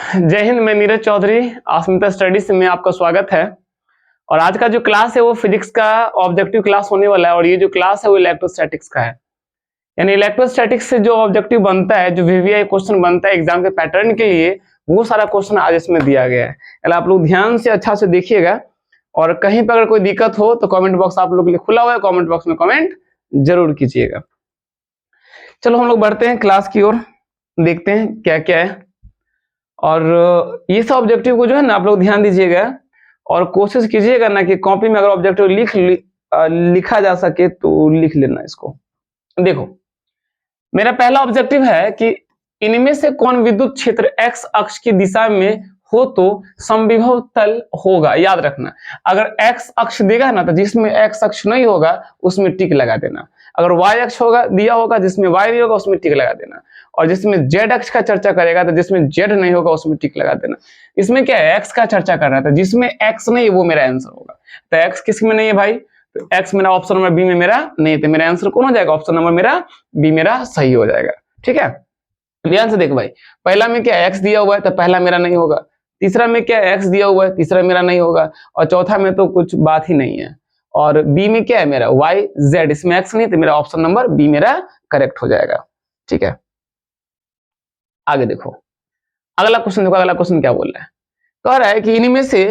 जय हिंद। मैं नीरज चौधरी, अस्मिता स्टडीज में आपका स्वागत है। और आज का जो क्लास है वो फिजिक्स का ऑब्जेक्टिव क्लास होने वाला है। और ये जो क्लास है वो इलेक्ट्रोस्टैटिक्स का है। यानी इलेक्ट्रोस्टैटिक्स से जो ऑब्जेक्टिव बनता है, जो वीवीआई क्वेश्चन बनता है एग्जाम के पैटर्न के लिए, वो सारा क्वेश्चन आज इसमें दिया गया है। यानी आप लोग ध्यान से अच्छा से देखिएगा। और कहीं पर अगर कोई दिक्कत हो तो कॉमेंट बॉक्स आप लोग के लिए खुला हुआ है, कॉमेंट बॉक्स में कॉमेंट जरूर कीजिएगा। चलो हम लोग बढ़ते हैं क्लास की ओर, देखते हैं क्या क्या है। और ये सब ऑब्जेक्टिव को जो है ना आप लोग ध्यान दीजिएगा और कोशिश कीजिएगा ना कि कॉपी में अगर ऑब्जेक्टिव लिखा जा सके तो लिख लेना इसको। देखो, मेरा पहला ऑब्जेक्टिव है कि इनमें से कौन विद्युत क्षेत्र एक्स अक्ष की दिशा में हो तो समविभव तल होगा। याद रखना, अगर एक्स अक्ष देगा ना तो जिसमें एक्स अक्ष नहीं होगा उसमें टिक लगा देना। अगर वाई अक्ष होगा दिया होगा, जिसमें वाई नहीं होगा उसमें टिक लगा देना। और जिसमें जेड अक्ष का चर्चा करेगा तो जिसमें जेड नहीं होगा उसमें टिक लगा देना। इसमें क्या है, एक्स का चर्चा कर रहा था, जिसमें एक्स नहीं वो मेरा आंसर होगा। तो एक्स किस में नहीं है भाई, तो एक्स मेरा ऑप्शन नंबर बी में मेरा नहीं है, तो मेरा आंसर कौन हो जाएगा, ऑप्शन नंबर मेरा बी मेरा सही हो जाएगा। ठीक है, ध्यान से देख भाई, पहला में क्या एक्स दिया हुआ है तो पहला मेरा नहीं होगा, तीसरा में क्या एक्स दिया हुआ है तीसरा मेरा नहीं होगा, और चौथा में तो कुछ बात ही नहीं है। और बी में क्या है मेरा वाई जेड, इसमें एक्स नहीं, तो मेरा ऑप्शन नंबर बी मेरा करेक्ट हो जाएगा। ठीक है, आगे देखो अगला क्वेश्चन। देखो अगला क्वेश्चन क्या बोल रहा है, कह रहा है कि इनमें से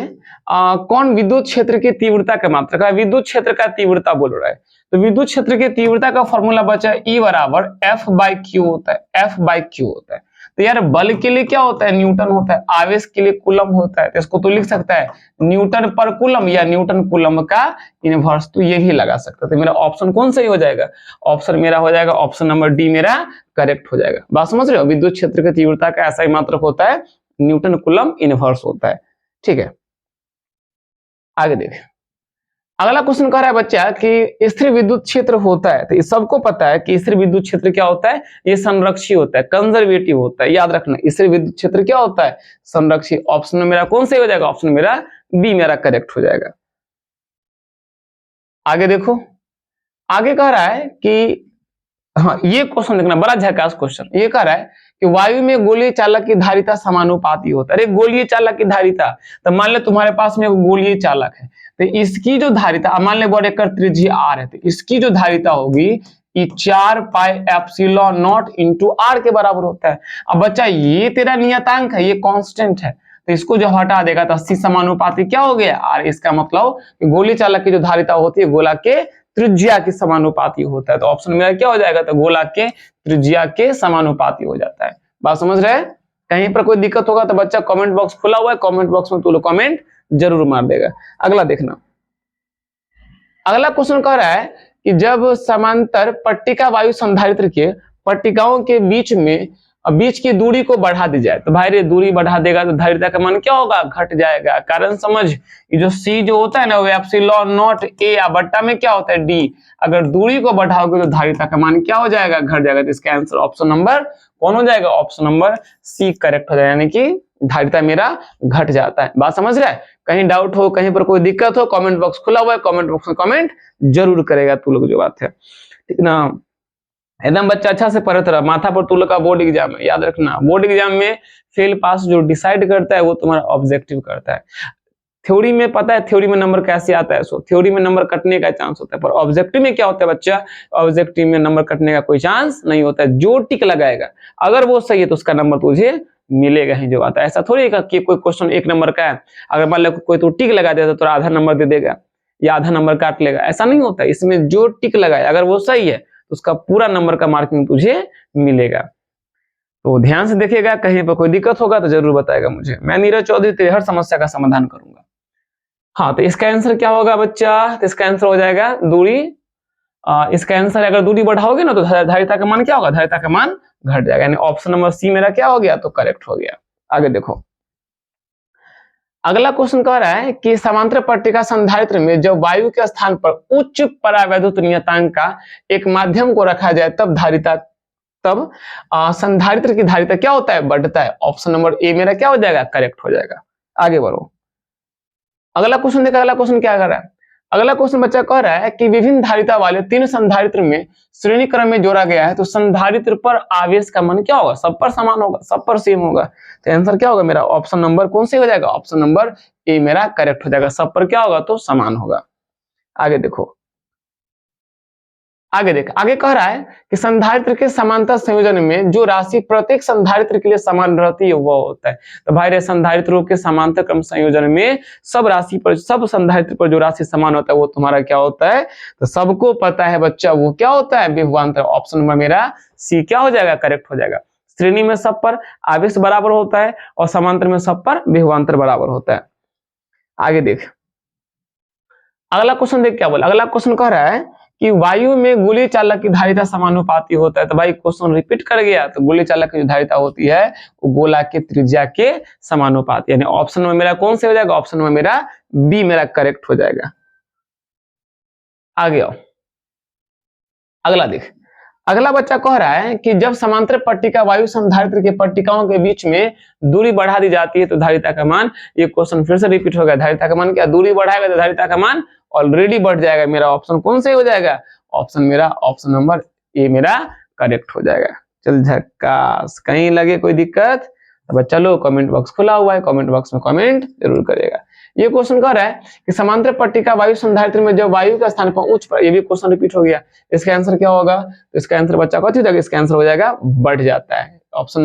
कौन विद्युत क्षेत्र की तीव्रता का मात्रक है। विद्युत क्षेत्र का तीव्रता बोल रहा है, तो विद्युत क्षेत्र की तीव्रता का फॉर्मूला बचा है E बराबर एफ बाई क्यू होता है। एफ बाई क्यू होता है, तो यार बल के लिए क्या होता है, न्यूटन होता है, आवेश के लिए कूलम होता है, तो इसको तो लिख सकता है न्यूटन पर कूलम या न्यूटन कूलम का इनवर्स, तो यही लगा सकता है। तो मेरा ऑप्शन कौन सही हो जाएगा, ऑप्शन मेरा हो जाएगा ऑप्शन नंबर डी मेरा करेक्ट हो जाएगा। बात समझ रहे हो, विद्युत क्षेत्र की तीव्रता का ऐसा ही मात्रक होता है, न्यूटन कूलम इनवर्स होता है। ठीक है, आगे देखें अगला क्वेश्चन कह रहा है बच्चा कि स्थिर विद्युत क्षेत्र होता है, तो ये सबको पता है कि स्थिर विद्युत क्षेत्र क्या होता है, ये संरक्षी होता है, कंजर्वेटिव होता है। याद रखना स्थिर विद्युत क्षेत्र क्या होता है, संरक्षी। ऑप्शन में मेरा कौन सही हो जाएगा, ऑप्शन मेरा बी मेरा करेक्ट हो जाएगा। आगे देखो, आगे कह रहा है कि हाँ ये क्वेश्चन देखना, बड़ा झकास क्वेश्चन। ये कह रहा है कि वायु में गोलीय चालक की धारिता समानुपाती होता है। अरे गोलीय चालक की धारिता, तो मान ले तुम्हारे पास में गोलीय चालक है, तो इसकी जो धारिता, मान ले बड़े कर त्रिज्या आर है, तो इसकी जो धारिता होगी ये 4 pi epsilon naught into R के बराबर होता है। अब बच्चा ये तेरा नियतांक है, ये कांस्टेंट है, तो इसको जो हटा देगा तो 80 समानुपाती क्या हो गया आर। इसका मतलब गोलीय चालक की जो धारिता होती है गोला के त्रिज्या के समानुपाती होता है, तो ऑप्शन मेरा क्या हो जाएगा, तो गोला के त्रिज्या के समानुपाती हो जाता है। बात समझ रहे हैं, कहीं पर कोई दिक्कत होगा तो बच्चा कमेंट बॉक्स खुला हुआ है, कमेंट बॉक्स में तू लोग कमेंट जरूर मार देगा। अगला देखना, अगला क्वेश्चन कह रहा है कि जब समांतर पट्टिका वायु संधारित्र के पट्टिकाओं के बीच की दूरी को बढ़ा दी जाए, तो भाई रे दूरी बढ़ा देगा तो धारिता का मान क्या होगा, घट जाएगा। कारण समझ, ये जो सी जो होता है ना वो एप्सिलॉन नॉट ए या बट्टा में क्या होता है डी, अगर दूरी को बढ़ाओगे तो धारिता का मान क्या हो जाएगा, घट जाएगा। तो इसका आंसर ऑप्शन नंबर कौन हो जाएगा, ऑप्शन नंबर सी करेक्ट हो जाएगा, यानी कि धारिता मेरा घट जाता है। बात समझ रहा है, कहीं डाउट हो कहीं पर कोई दिक्कत हो कमेंट बॉक्स खुला हुआ है, कमेंट बॉक्स में कमेंट जरूर करेगा तू लोग, जो बात है ठीक ना। एकदम बच्चा अच्छा से पढ़ते रहा, माथा पर तू लोग का बोर्ड एग्जाम है, याद रखना बोर्ड एग्जाम में फेल पास जो डिसाइड करता है वो तुम्हारा ऑब्जेक्टिव करता है। थ्योरी में पता है थ्योरी में नंबर कैसे आता है, सो थ्योरी में नंबर कटने का चांस होता है, पर ऑब्जेक्टिव में क्या होता है बच्चा, ऑब्जेक्टिव में नंबर कटने का कोई चांस नहीं होता है। जो टिक लगाएगा अगर वो सही है तो उसका नंबर तुझे मिलेगा ही, जो आता है। ऐसा थोड़ी है कि कोई क्वेश्चन 1 नंबर का है, अगर मान लो कोई तो टिक लगा देता तो आधा नंबर दे देगा या आधा नंबर काट लेगा, ऐसा नहीं होता। इसमें जो टिक लगाए अगर वो सही है तो उसका पूरा नंबर का मार्किंग तुझे मिलेगा। तो ध्यान से देखिएगा, कहीं पर कोई दिक्कत होगा तो जरूर बताएगा मुझे। मैं नीरज चौधरी तेरी हर समस्या का समाधान करूंगा। हाँ, तो इसका आंसर क्या होगा बच्चा, तो इसका आंसर हो जाएगा दूरी। इसका आंसर अगर दूरी बढ़ाओगे ना तो धारिता का मान क्या होगा, धारिता का मान घट जाएगा, यानी ऑप्शन नंबर सी मेरा क्या हो गया, तो करेक्ट हो गया। आगे देखो अगला क्वेश्चन कह रहा है कि समांतर पट्टिका संधारित्र में जब वायु के स्थान पर उच्च परावैद्युत नियतांक का एक माध्यम को रखा जाए तब संधारित्र की धारिता क्या होता है, बढ़ता है। ऑप्शन नंबर ए मेरा क्या हो जाएगा, करेक्ट हो जाएगा। आगे बढ़ो, अगला क्वेश्चन देखा, अगला क्वेश्चन क्या कर रहा है, अगला क्वेश्चन बच्चा कह रहा है कि विभिन्न धारिता वाले 3 संधारित्र में श्रेणी क्रम में जोड़ा गया है तो संधारित्र पर आवेश का मान क्या होगा? सब पर समान होगा, सब पर सेम होगा। तो आंसर क्या होगा मेरा? ऑप्शन नंबर कौन से हो जाएगा? ऑप्शन नंबर ए मेरा करेक्ट हो जाएगा। सब पर क्या होगा? तो समान होगा। आगे देखो, आगे देख, आगे कह रहा है कि संधारित्र के समांतर संयोजन में जो राशि प्रत्येक संधारित्र के लिए समान रहती है वो होता है। तो भाई रे संधारित्रों के समांतर क्रम संयोजन में सब राशि पर, सब संधारित्र पर जो राशि समान होता है वो तुम्हारा क्या होता है? तो सबको पता है बच्चा, वो क्या होता है? विभवांतर। ऑप्शन नंबर मेरा सी क्या हो जाएगा? करेक्ट हो जाएगा। श्रेणी में सब पर आवेश बराबर होता है और समांतर में सब पर विभवांतर बराबर होता है। आगे देख, अगला क्वेश्चन देख क्या बोला। अगला क्वेश्चन कह रहा है कि वायु में गोली चालक की धारिता समानुपाती होता है। तो भाई क्वेश्चन रिपीट कर गया। तो गोली चालक की जो धारिता होती है वो गोला के त्रिज्या के समानुपाती, यानी ऑप्शन में मेरा कौन से हो जाएगा? ऑप्शन में मेरा बी मेरा करेक्ट हो जाएगा। आगे आओ, अगला देख। अगला बच्चा कह रहा है कि जब समांतर पट्टिका वायु संधारित्र के पट्टिकाओं के बीच में दूरी बढ़ा दी जाती है तो धारिता का मान, ये क्वेश्चन फिर से रिपीट हो गया। धारिता का मान क्या? दूरी बढ़ाएगा तो धारिता का मान ऑलरेडी बढ़ जाएगा। मेरा ऑप्शन कौन से हो जाएगा? ऑप्शन मेरा ऑप्शन नंबर ए मेरा करेक्ट हो जाएगा। चल झक्कास, कहीं लगे कोई दिक्कत तो चलो कमेंट बॉक्स खुला हुआ है, कमेंट बॉक्स में कमेंट जरूर करेगा। ये क्वेश्चन कह रहा है कि समांतर पट्टिका वायु संधारित्र में जब वायु का स्थान पर उच्च पर, ये भी क्वेश्चन रिपीट हो गया। इसका आंसर क्या होगा? तो इसका आंसर बच्चा कथी हो जाएगा? इसका आंसर हो जाएगा बढ़ जाता है। ऑप्शन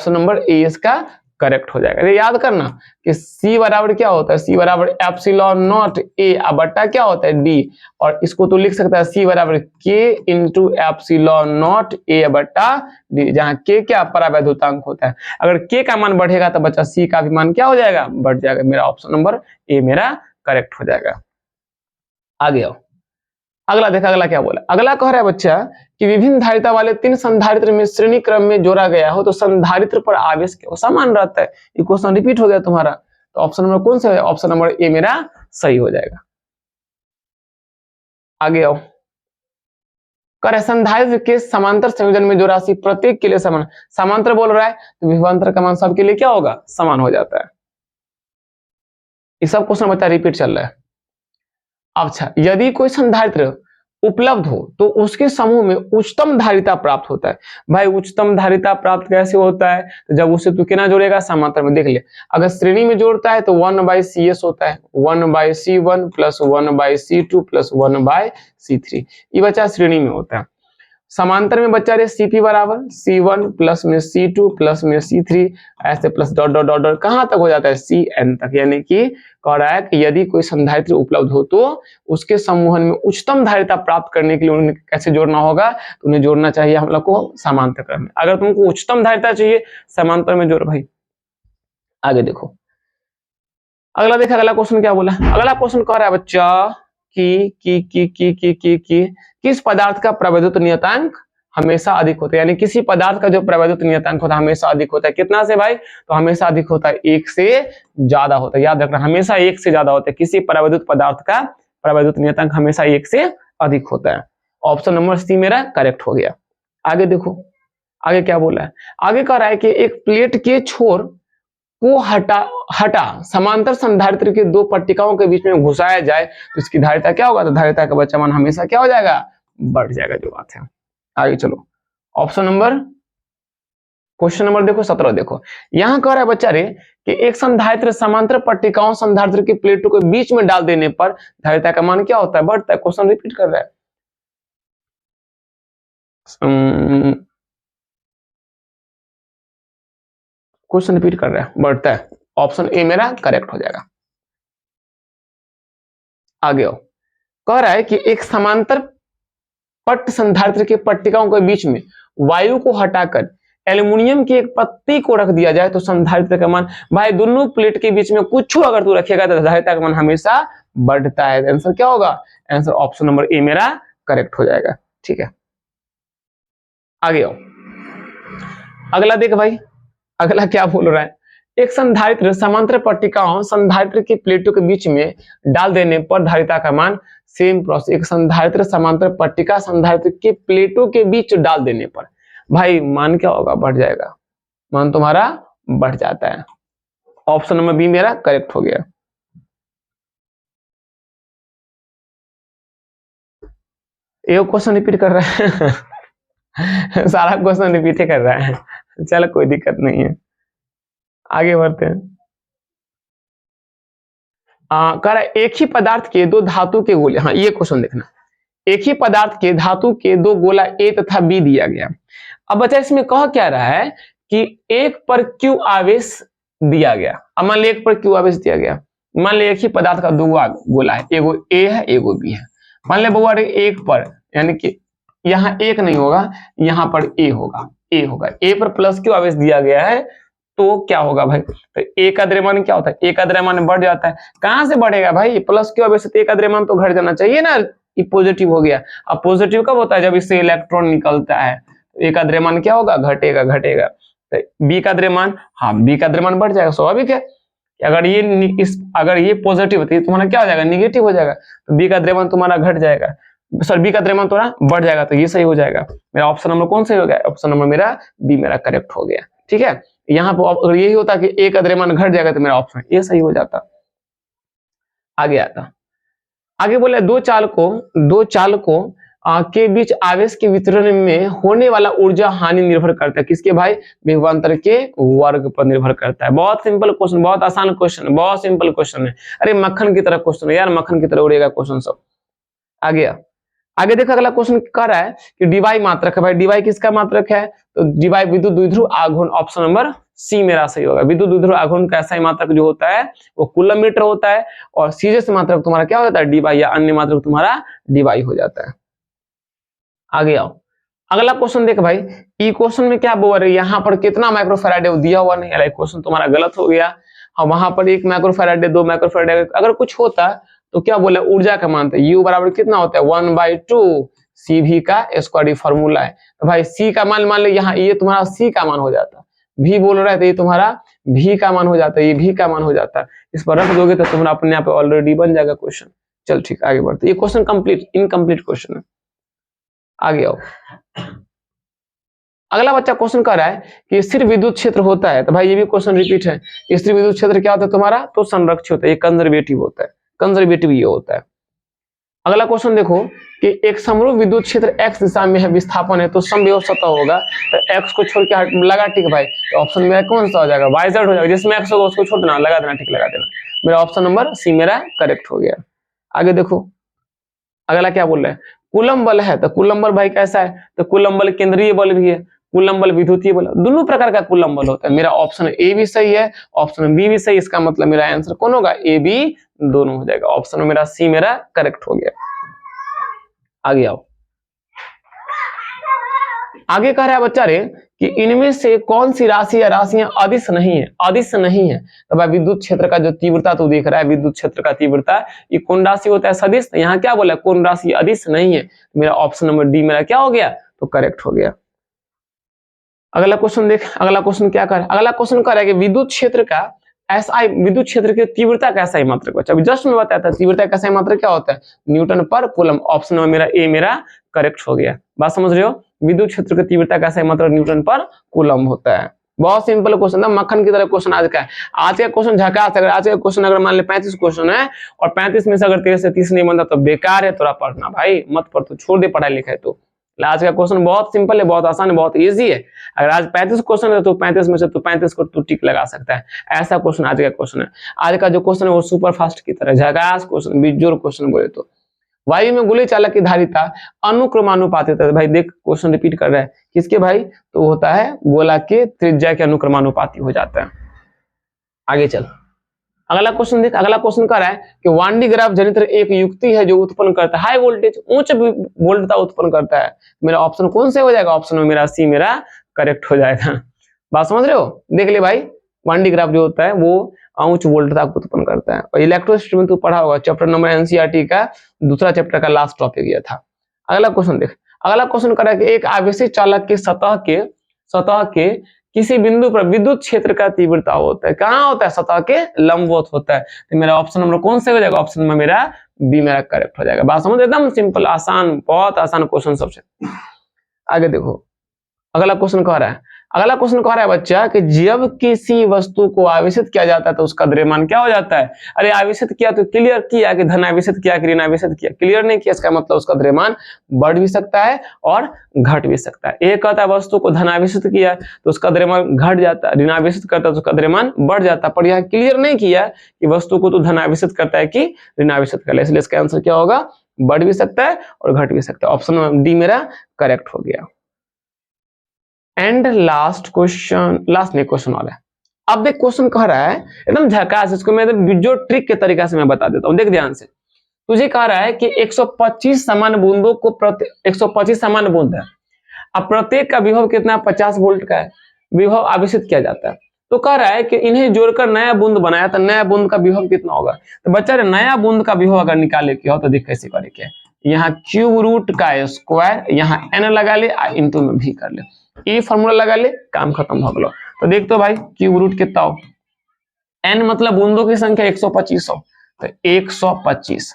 नंबर ए इसका करेक्ट हो जाएगा। ये याद करना कि C बराबर क्या होता है? C बराबर एप्सिलॉन नॉट ए बट्टा क्या होता है? डी। और इसको तो लिख सकता है C बराबर K into epsilon not a बट्टा डी, जहां K क्या परावैद्युतांक होता है। अगर K का मान बढ़ेगा तो बच्चा C का भी मान क्या हो जाएगा? बढ़ जाएगा। मेरा ऑप्शन नंबर ए मेरा करेक्ट हो जाएगा। आगे आओ, अगला देखा, अगला क्या बोला। अगला कह रहा है बच्चा कि विभिन्न धारिता वाले 3 संधारित्र में श्रेणी क्रम में जोड़ा गया हो तो संधारित्र पर आवेश क्यों समान रहता है? ये क्वेश्चन रिपीट हो गया तुम्हारा। तो ऑप्शन नंबर कौन सा है? ऑप्शन नंबर ए मेरा सही हो जाएगा। आगे आओ, कह रहा है संधारित्र के समांतर संयोजन में जो राशि प्रत्येक के लिए समान, समांतर बोल रहा है तो विभवांतर का मान सबके लिए क्या होगा? समान हो जाता है। ये सब क्वेश्चन बच्चा रिपीट चल रहा है। अच्छा, यदि कोई संधारित्र उपलब्ध हो तो उसके समूह में उच्चतम धारिता प्राप्त होता है। भाई उच्चतम धारिता प्राप्त कैसे होता है? तो जब उसे तू कितना जोड़ेगा? समांतर में। देख ले, अगर श्रेणी में जोड़ता है तो 1/CS होता है, 1/C1 plus 1/C2 plus 1/C3, ये बच्चा श्रेणी में होता है। समांतर में बच्चा रे Cp बराबर C1 प्लस में C2 प्लस में C3, ऐसे plus dot dot dot dot कहां तक हो जाता है? Cn तक। यानी कि कह रहा है कि यदि कोई संधारित्र उपलब्ध हो तो उसके समूहन में उच्चतम धारिता प्राप्त करने के लिए उन्हें कैसे जोड़ना होगा? तो उन्हें जोड़ना चाहिए हम लोग को समांतर क्रम में। अगर तुमको उच्चतम धारिता चाहिए समांतर में जोड़ भाई। आगे देखो, अगला देखा, अगला क्वेश्चन क्या बोला। अगला क्वेश्चन कह रहा है बच्चा कि किस पदार्थ का प्रवैद्युत नियतांक हमेशा अधिक होता है? यानी किसी पदार्थ का जो प्रवैद्युत नियतांक होता है हमेशा अधिक होता है। कितना से भाई? तो हमेशा अधिक होता है, 1 से ज्यादा होता है। याद रखना, हमेशा 1 से ज्यादा होता है। किसी प्रवैद्युत पदार्थ का प्रवैद्युत नियतांक हमेशा 1 से अधिक होता है। ऑप्शन नंबर सी मेरा करेक्ट हो गया। आगे देखो, आगे क्या बोला है। आगे कह रहा है कि एक प्लेट के छोर को हटा समांतर संधारित्र के 2 पट्टिकाओं के बीच में घुसाया जाए तो इसकी धारिता क्या होगा? तो धारिता का बच्चा मान हमेशा क्या हो जाएगा? बढ़ जाएगा, जो बात है। आगे चलो, ऑप्शन नंबर, क्वेश्चन नंबर देखो 17 देखो। यहां कह रहा है बच्चा रे कि एक संधारित्र समांतर पट्टिकाओं संधारित्र की प्लेटों के बीच में डाल देने पर धारिता का मान क्या होता है? बढ़ता है। क्वेश्चन रिपीट कर रहा है। क्वेश्चन रिपीट कर रहा है, बढ़ता है। ऑप्शन ए मेरा करेक्ट हो जाएगा। आगे आओ, कह रहा है कि एक समांतर पट्ट संधारित्र के पट्टिकाओं के बीच में वायु को हटाकर एल्युमिनियम की एक पत्ती को रख दिया जाए तो संधारित्र का मान, भाई दोनों प्लेट के बीच में कुछ अगर तू रखेगा तो धारिता का मान हमेशा बढ़ता है। आंसर क्या होगा? आंसर ऑप्शन नंबर ए मेरा करेक्ट हो जाएगा। ठीक है, आगे आओ, अगला देख भाई, अगला क्या बोल रहा है। एक संधारित्र समांतर पट्टिकाओं संधारित्र की प्लेटों के बीच में डाल देने पर धारिता का मान, सेम प्रोसेस। एक संधारित्र समांतर पट्टिका संधारित्र के प्लेटों के बीच डाल देने पर भाई मान क्या होगा? बढ़ जाएगा। मान तुम्हारा बढ़ जाता है। ऑप्शन नंबर बी मेरा करेक्ट हो गया। एक क्वेश्चन रिपीट कर रहा है सारा क्वेश्चन रिपीट कर रहा है, चलो कोई दिक्कत नहीं है, आगे बढ़ते हैं। कह रहा है एक ही पदार्थ के दो धातु के गोले, हाँ ये क्वेश्चन देखना, एक ही पदार्थ के धातु के दो गोला ए तथा बी दिया गया। अब बच्चा इसमें कह क्या रहा है कि एक पर क्यू आवेश दिया गया। अब मान लिया एक पर क्यू आवेश दिया गया, मान लिया एक ही पदार्थ का दो गोला है, एगो ए है एगो बी है। मान लिया बउआ एक पर, यानी कि यहाँ एक नहीं होगा, यहाँ पर ए होगा, ए होगा, ए पर प्लस क्यू आवेश दिया गया है, तो क्या होगा भाई, तो ए का द्रव्यमान क्या होता है, ए का द्रव्यमान बढ़ जाता है। कहां से बढ़ेगा भाई, प्लस क्यू आवेश से ए का द्रव्यमान तो घट जाना चाहिए ना, ये पॉजिटिव हो गया। अब पॉजिटिव कब होता है, जब इससे इलेक्ट्रॉन निकलता है, तो ए का द्रव्यमान क्या होगा, घटेगा घटेगा। तो बी का द्रव्यमान, हाँ बी का द्रव्यमान बढ़ जाएगा, स्वाभाविक है। अगर ये पॉजिटिव होती है तुम्हारा क्या हो जाएगा, निगेटिव हो जाएगा, तो बी का द्रव्यमान तुम्हारा घट जाएगा, सॉरी बी का द्रव्यमान थोड़ा बढ़ जाएगा, तो ये सही हो जाएगा। मेरा ऑप्शन नंबर कौन सही हो गया, ऑप्शन नंबर मेरा बी मेरा करेक्ट हो गया। ठीक है, यहाँ पर अगर यही होता कि ए का द्रव्यमान घट जाएगा तो मेरा ऑप्शन ये सही हो जाता। आगे आता, आगे बोले दो चालकों के बीच आवेश के वितरण में होने वाला ऊर्जा हानि निर्भर करता है किसके भाई, विभवांतर के वर्ग पर निर्भर करता है। बहुत सिंपल क्वेश्चन, बहुत आसान क्वेश्चन, बहुत सिंपल क्वेश्चन है। अरे मक्खन की तरह क्वेश्चन है यार, मक्खन की तरह उड़ेगा क्वेश्चन सब। आगे देखो अगला क्वेश्चन कह रहा है कि डीवाई मात्रक है। भाई डीवाई किसका मात्रक है, तो डीवाई विद्युत द्विध्रुव आघूर्ण, ऑप्शन नंबर सी मेरा सही होगा। विद्युत द्विध्रुव आघूर्ण का ऐसा ही मात्रक जो होता है वो कूलम मीटर होता है, और सीधे से मात्रक तुम्हारा क्या हो जाता है, डीवाई, या अन्य मात्रक तुम्हारा डीवाई हो जाता है। आगे आओ, अगला क्वेश्चन देख भाई, ई क्वेश्चन में क्या बोल रहे, यहाँ पर कितना माइक्रोफैराड दिया हुआ नहीं, अरे क्वेश्चन तुम्हारा गलत हो गया। हाँ वहां पर 1 माइक्रोफैराड 2 माइक्रोफैराड अगर कुछ होता तो क्या बोले, ऊर्जा का मान था U बराबर कितना होता है 1/2 CV का स्क्वायर फॉर्मूला है। तो भाई C का मान मान लो, यहाँ ये तुम्हारा C का मान हो जाता, V बोल रहा है तो ये तुम्हारा V का मान हो जाता है, ये V का मान हो जाता है। इस पर रख दोगे तो तुम्हारा अपने आप ऑलरेडी बन जाएगा क्वेश्चन। चल ठीक आगे बढ़ते, ये क्वेश्चन कंप्लीट इनकम्प्लीट क्वेश्चन है। आगे आओ, अगला बच्चा क्वेश्चन कर रहा है कि स्थिर विद्युत क्षेत्र होता है, तो भाई ये भी क्वेश्चन रिपीट है। स्थिर विद्युत क्षेत्र क्या होता है तुम्हारा, तो संरक्षित होता है, ये कंजर्वेटिव होता है, कंजर्वेटिव ये होता है। अगला क्वेश्चन देखो कि एक समरूप विद्युत क्षेत्र x दिशा में है, विस्थापन है, तो समविभव सतह होगा, तो x को छोड़ के लगा टिक भाई, तो ऑप्शन मेरा कौन सा हो जाएगा, y z हो जाएगा, जिसमें x होगा उसको छोड़ देना, लगा देना, टिक लगा देना। मेरा ऑप्शन नंबर सी मेरा करेक्ट हो गया। आगे देखो अगला क्या बोल रहा है, कूलम बल है, तो कूलम बल भाई कैसा है, तो कूलम बल केंद्रीय बल भी है, कूलम बल विद्युतीय बल, दोनों प्रकार का कूलम बल होता है। मेरा ऑप्शन ए भी सही है, ऑप्शन बी भी सही, इसका मतलब मेरा आंसर कौन होगा, ए बी दोनों हो जाएगा। ऑप्शन मेरा सी मेरा करेक्ट हो गया। आगे आओ, आगे कह रहा है बच्चा रे कि इनमें से कौन सी राशि या राशियां अदिश नहीं है, अदिश नहीं है। तो भाई विद्युत क्षेत्र का जो तीव्रता तू देख रहा है, विद्युत क्षेत्र का तीव्रता, ये कौन राशि होता है, सदिश। तो यहाँ क्या बोला, कौन राशि अदिश नहीं है, मेरा ऑप्शन नंबर डी मेरा क्या हो गया, तो करेक्ट हो गया। अगला क्वेश्चन देख, अगला क्वेश्चन क्या कर, अगला क्वेश्चन कह रहा है कि विद्युत क्षेत्र का एसआई, विद्युत क्षेत्र की तीव्रता का एसआई मात्रक, बच्चा अभी जस्ट में बताया था तीव्रता का एसआई मात्रक क्या होता है, न्यूटन पर कूलम। ऑप्शन नंबर मेरा ए मेरा करेक्ट हो गया। बात समझ रहे हो, विद्युत क्षेत्र की तीव्रता का एसआई मात्रक न्यूटन पर कूलम होता है। बहुत सिंपल क्वेश्चन था, मक्खन की तरह क्वेश्चन आज का है। आज का क्वेश्चन झकास, अगर आज का क्वेश्चन अगर मान ले 35 क्वेश्चन है और 35 में से अगर 13 से 30 नहीं बनता तो बेकार है तोरा पढ़ना भाई, मत पढ़, तो छोड़ दे पढ़ाई लिखाई। तो आज का क्वेश्चन बहुत सिंपल है, बहुत आसान है, बहुत इजी है। अगर आज 35 क्वेश्चन है तो 35 में से तो 35 को तू टिक लगा सकता है, ऐसा क्वेश्चन आज का क्वेश्चन है। आज का जो क्वेश्चन है वो सुपर फास्ट की तरह झकास क्वेश्चन, बिजोर क्वेश्चन बोले तो। वायु में गोली चालक की धारिता अनुक्रमानुपातिक है। भाई देख क्वेश्चन रिपीट कर रहा है, किसके भाई, तो होता है गोला के त्रिज्या के अनुक्रमानुपाती हो जाता है। आगे चल, अगला क्वेश्चन देख, अगला क्वेश्चन कह रहा है कि वांडी ग्राफ जनित्र एक युक्ति है जो उत्पन्न करता है हाई वोल्टेज, उच्च वोल्टता उत्पन्न करता है। मेरा ऑप्शन कौन से हो जाएगा, ऑप्शन में मेरा सी मेरा करेक्ट हो जाएगा। बात समझ रहे हो, देख ले भाई, वांडी ग्राफ जो होता है वो उच्च वोल्टता को उत्पन्न करता है। और इलेक्ट्रोस्टैटिक्स में तू पढ़ा होगा, चैप्टर नंबर एनसीईआरटी का दूसरा चैप्टर का लास्ट टॉपिक ये था। अगला क्वेश्चन देख, अगला क्वेश्चन कह रहा है कि एक आवेशित चालक के सतह के किसी बिंदु पर विद्युत क्षेत्र का तीव्रता होता है, कहाँ होता है, सतह के लंबवत होता है। तो मेरा ऑप्शन नंबर कौन से हो जाएगा, ऑप्शन में मेरा बी मेरा करेक्ट हो जाएगा। बात समझ, एकदम सिंपल, आसान, बहुत आसान क्वेश्चन सबसे। आगे देखो, अगला क्वेश्चन कह रहा है अगला क्वेश्चन कह रहा है बच्चा कि जब किसी वस्तु को आवेशित किया जाता है तो उसका द्रव्यमान क्या हो जाता है। अरे आवेशित किया तो क्लियर किया कि धन आवेशित किया कि ऋण आवेशित किया, क्लियर नहीं किया, इसका मतलब उसका द्रव्यमान बढ़ भी सकता है और घट भी सकता है। एक कहता है वस्तु को धन आवेशित किया तो उसका द्रव्यमान घट जाता है, ऋण आवेशित करता है तो उसका द्रव्यमान बढ़ जाता है, पर यह क्लियर नहीं किया कि वस्तु को तो धन आवेशित करता है कि ऋण आवेशित करता है, इसलिए इसका आंसर क्या होगा, बढ़ भी सकता है और घट भी सकता है। ऑप्शन डी मेरा करेक्ट हो गया। एंड लास्ट क्वेश्चन, लास्ट नहीं क्वेश्चन और है। अब देख क्वेश्चन कह रहा है एकदम झकास, इसको मैं वीडियो ट्रिक के तरीका से मैं बता देता हूं, देख ध्यान से। तुझे कह रहा है कि 125 समान बूंदों को 125 समान बूंद है, अब प्रत्येक का विभव कितना 50 वोल्ट का है, विभव आवेशित किया जाता है। तो कह रहा है कि इन्हें जोड़कर नया बूंद बनाया तो नया बूंद का विभव कितना होगा। तो बच्चा नया बूंद का विभव अगर निकाले के हो तो देख कैसे करे क्या, यहाँ क्यूब रूट का स्क्वायर, यहाँ n लगा ले इंटू में भी कर ले, ये फॉर्मूला लगा ले, काम खत्म हो गया। तो देख तो भाई क्यूब रूट कितना हो, n मतलब बूंदों की संख्या 125 हो, तो 125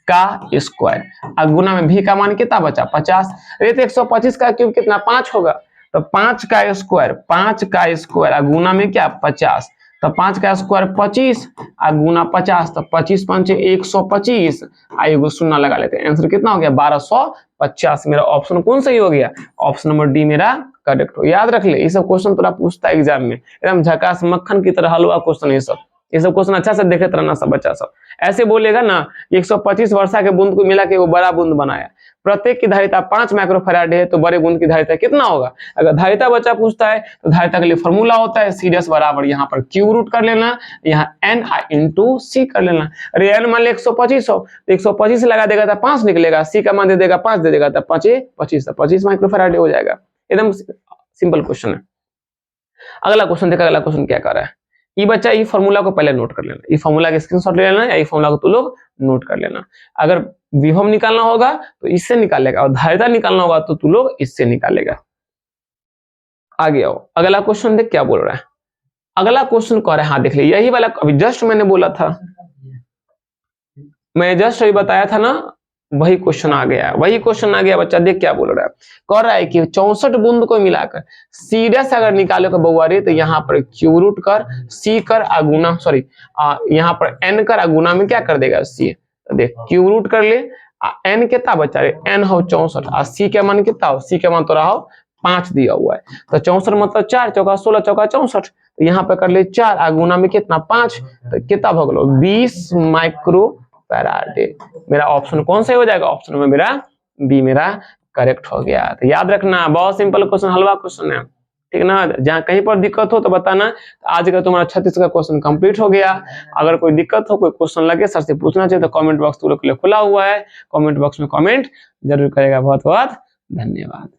का स्क्वायर, गुना में भी का मान कितना बचा 50। अरे तो 125 का क्यूब कितना 5 होगा, तो 5 का स्क्वायर, 5 का स्क्वायर गुना में क्या 50, तो 5 का स्क्वायर 25 गुना 50, तो 25 5 125 एगो शून्य लगा लेते हैं, आंसर कितना हो गया 1250। मेरा ऑप्शन कौन सही हो गया, ऑप्शन नंबर डी मेरा करेक्ट हो। याद रख ले, ये सब क्वेश्चन थोड़ा पूछता है एग्जाम में, एकदम झकास मक्खन की तरह हलवा क्वेश्चन, ये सब क्वेश्चन अच्छा से देखे रहना सब बच्चा सब। ऐसे बोलेगा ना 125 वर्षा के बूंद को मिला के वो बड़ा बूंद बनाया, प्रत्येक की धारिता 5 माइक्रोफैराड है, तो बड़े बूंद की धारिता कितना होगा। अगर धारिता बच्चा पूछता है तो धारिता के लिए फॉर्मूला होता है सीरियस बराबर यहाँ पर क्यूब रूट कर लेना, यहाँ n इंटू सी कर लेना। अरे n मान ले 125 हो तो 125 लगा देगा तो 5 निकलेगा, सी का मान दे देगा 5 दे देगा तो 5 25, 25 माइक्रोफैराड हो जाएगा। एकदम सिंपल क्वेश्चन है। अगला क्वेश्चन देखा, अगला क्वेश्चन क्या कर रहा है, ये बच्चा ये फॉर्मूला को पहले नोट कर लेना, ये फॉर्मूला का स्क्रीनशॉट ले लेना, या ये फॉर्मूला को तू लोग नोट कर लेना। अगर विभव निकालना होगा तो इससे निकालेगा और धारिता निकालना होगा तो तू लोग इससे निकालेगा। आगे आओ, अगला क्वेश्चन देख क्या बोल रहा है। अगला क्वेश्चन कह रहा है, हाँ देख ले यही वाला अभी जस्ट मैंने बोला था, मैं जस्ट अभी बताया था ना, वही क्वेश्चन आ गया, वही क्वेश्चन आ गया बच्चा। देख क्या बोल रहा है, कह रहा है कि 64 बूंद को मिलाकर सीरियस अगर निकाले को बउआरी तो यहाँ पर क्यूब रूट कर सी कर अगुना, सॉरी यहाँ पर n कर अगुना में क्या कर देगा सी, तो देख क्यूब रूट कर ले, n कितना बचा रे n हो 64, सी के मान कितना हो, सी के मान तो रहा हो 5 दिया हुआ है, तो 64 मतलब 4 चौका 16 चौका 64, तो यहाँ पे कर ले 4 अगुना में कितना 5, तो कितना भगलो 20 माइक्रो फैराड। मेरा ऑप्शन कौन सा हो जाएगा, ऑप्शन में मेरा बी मेरा करेक्ट हो गया। तो याद रखना बहुत सिंपल क्वेश्चन, हलवा क्वेश्चन है, ठीक ना। जहाँ कहीं पर दिक्कत हो तो बताना। आज का तुम्हारा 36 का क्वेश्चन कंप्लीट हो गया। अगर कोई दिक्कत हो, कोई क्वेश्चन लगे सर से पूछना चाहिए तो कमेंट बॉक्स तुम लोग के लिए खुला हुआ है, कमेंट बॉक्स में कमेंट जरूर करेगा। बहुत बहुत धन्यवाद।